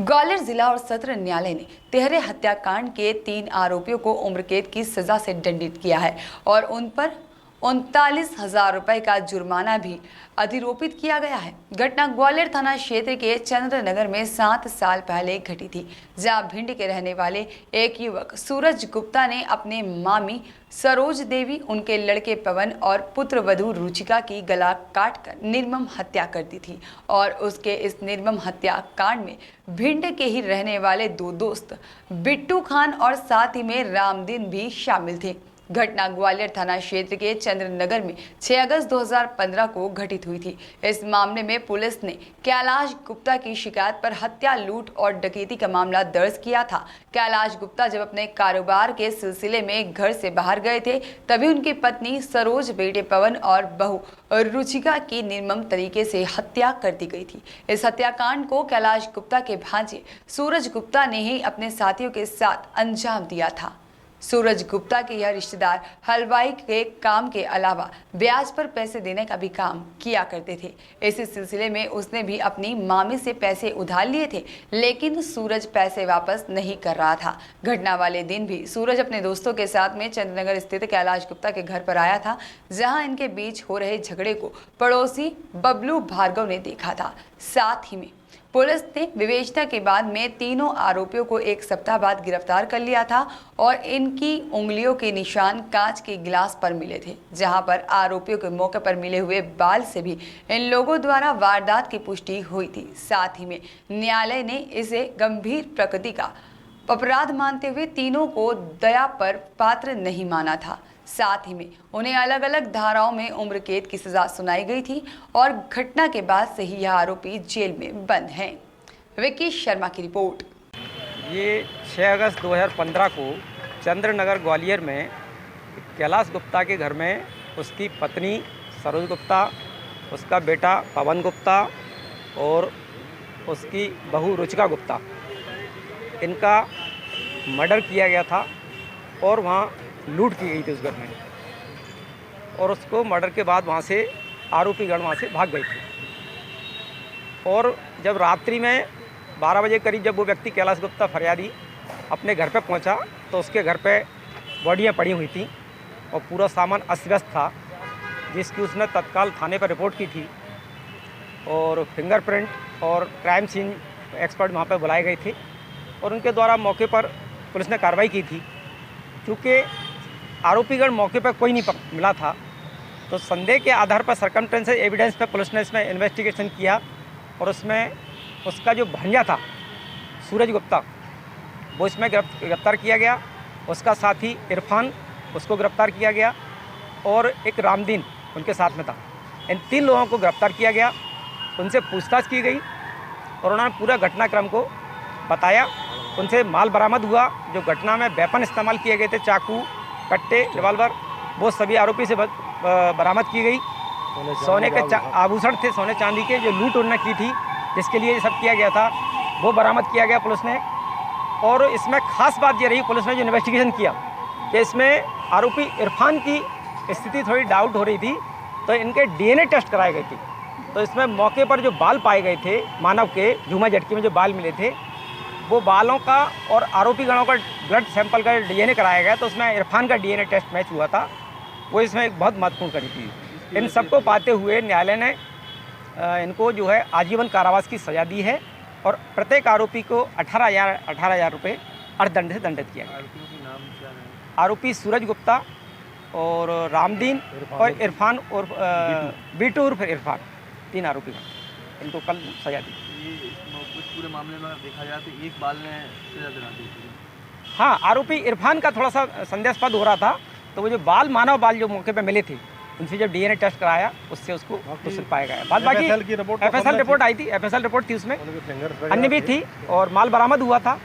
ग्वालियर जिला और सत्र न्यायालय ने तिहरे हत्याकांड के 3 आरोपियों को उम्र कैद की सजा से दंडित किया है और उन पर 39,000 रुपए का जुर्माना भी अधिरोपित किया गया है। घटना ग्वालियर थाना क्षेत्र के चंद्रनगर में 7 साल पहले घटी थी, जहां भिंड के रहने वाले एक युवक सूरज गुप्ता ने अपने मामी सरोज देवी, उनके लड़के पवन और पुत्र वधू रुचिका की गला काटकर निर्मम हत्या कर दी थी और उसके इस निर्मम हत्या कांड में भिंड के ही रहने वाले 2 दोस्त बिट्टू खान और साथ ही में रामदीन भी शामिल थे। घटना ग्वालियर थाना क्षेत्र के चंद्रनगर में 6 अगस्त 2015 को घटित हुई थी। इस मामले में पुलिस ने कैलाश गुप्ता की शिकायत पर हत्या, लूट और डकैती का मामला दर्ज किया था। कैलाश गुप्ता जब अपने कारोबार के सिलसिले में घर से बाहर गए थे, तभी उनकी पत्नी सरोज, बेटे पवन और बहू रुचिका की निर्मम तरीके से हत्या कर दी गई थी। इस हत्याकांड को कैलाश गुप्ता के भांजे सूरज गुप्ता ने ही अपने साथियों के साथ अंजाम दिया था। सूरज गुप्ता के यह रिश्तेदार हलवाई के काम के अलावा ब्याज पर पैसे देने का भी काम किया करते थे। इसी सिलसिले में उसने भी अपनी मामी से पैसे उधार लिए थे, लेकिन सूरज पैसे वापस नहीं कर रहा था। घटना वाले दिन भी सूरज अपने दोस्तों के साथ में चंद्रनगर स्थित कैलाश गुप्ता के घर पर आया था, जहां इनके बीच हो रहे झगड़े को पड़ोसी बबलू भार्गव ने देखा था। साथ ही में पुलिस ने विवेचना के बाद में तीनों आरोपियों को 1 सप्ताह बाद गिरफ्तार कर लिया था और इनकी उंगलियों के निशान कांच के गिलास पर मिले थे, जहां पर आरोपियों के मौके पर मिले हुए बाल से भी इन लोगों द्वारा वारदात की पुष्टि हुई थी। साथ ही में न्यायालय ने इसे गंभीर प्रकृति का अपराध मानते हुए तीनों को दया पर पात्र नहीं माना था। साथ ही में उन्हें अलग अलग धाराओं में उम्र कैद की सजा सुनाई गई थी और घटना के बाद से ही यह आरोपी जेल में बंद हैं। विकी शर्मा की रिपोर्ट। ये 6 अगस्त 2015 को चंद्रनगर ग्वालियर में कैलाश गुप्ता के घर में उसकी पत्नी सरोज गुप्ता, उसका बेटा पवन गुप्ता और उसकी बहू रुचिका गुप्ता, इनका मर्डर किया गया था और वहाँ लूट की गई थी उस घर में। और उसको मर्डर के बाद वहाँ से आरोपीगण वहाँ से भाग गए थे। और जब रात्रि में 12 बजे करीब जब वो व्यक्ति कैलाश गुप्ता फरियादी अपने घर पे पहुँचा, तो उसके घर पे बॉडियाँ पड़ी हुई थी और पूरा सामान अस्त-व्यस्त था, जिसकी उसने तत्काल थाने पर रिपोर्ट की थी। और फिंगरप्रिंट और क्राइम सीन एक्सपर्ट वहाँ पर बुलाए गए थे और उनके द्वारा मौके पर पुलिस ने कार्रवाई की थी। क्योंकि आरोपीगण मौके पर कोई नहीं मिला था, तो संदेह के आधार पर सर्कमस्टेंशियल एविडेंस पर पुलिस ने इसमें इन्वेस्टिगेशन किया और उसमें उसका जो भांजा था सूरज गुप्ता, वो इसमें गिरफ्तार किया गया। उसका साथी इरफान, उसको गिरफ्तार किया गया और एक रामदीन उनके साथ में था। इन 3 लोगों को गिरफ्तार किया गया, उनसे पूछताछ की गई और उन्होंने पूरा घटनाक्रम को बताया। उनसे माल बरामद हुआ, जो घटना में वेपन इस्तेमाल किए गए थे, चाकू, कट्टे, रिवाल्वर, वो सभी आरोपी से बरामद की गई। सोने के आभूषण थे, सोने चांदी के, जो लूट उन्होंने की थी, जिसके लिए ये सब किया गया था, वो बरामद किया गया पुलिस ने। और इसमें खास बात ये रही, पुलिस ने जो इन्वेस्टिगेशन किया कि इसमें आरोपी इरफान की स्थिति थोड़ी डाउट हो रही थी, तो इनके DNA टेस्ट कराए गए थे। तो इसमें मौके पर जो बाल पाए गए थे मानव के, झूमा झटकी में जो बाल मिले थे, वो बालों का और आरोपी गणों का ब्लड सैंपल का DNA कराया गया, तो उसमें इरफान का DNA टेस्ट मैच हुआ था। वो इसमें एक बहुत महत्वपूर्ण कड़ी थी। इन सबको पाते हुए न्यायालय ने इनको जो है आजीवन कारावास की सज़ा दी है और प्रत्येक आरोपी को 18,000 रुपये अर्थदंड से दंडित किया गया। आरोपी सूरज गुप्ता और रामदीन और इरफान और बीटू उर्फ इरफान, 3 आरोपी इनको कल सजा दी। पूरे मामले में देखा जाए तो एक बाल ने सजा दिला दी। हाँ, आरोपी इरफान का थोड़ा सा संदेहास्पद हो रहा था, तो वो जो बाल, मानव बाल जो मौके पे मिले थे, उनसे जब DNA टेस्ट कराया, उससे उसको कुछ पाया गया। बाद बाकी FSL रिपोर्ट आई थी, FSL रिपोर्ट थी, उसमें अन्य भी थी और माल बरामद हुआ था,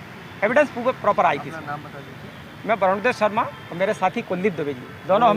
एविडेंस प्रॉपर आई थी। नाम बता दीजिए। मैं वरुण शर्मा और मेरे साथी कुलदीप दुबे जी, दोनों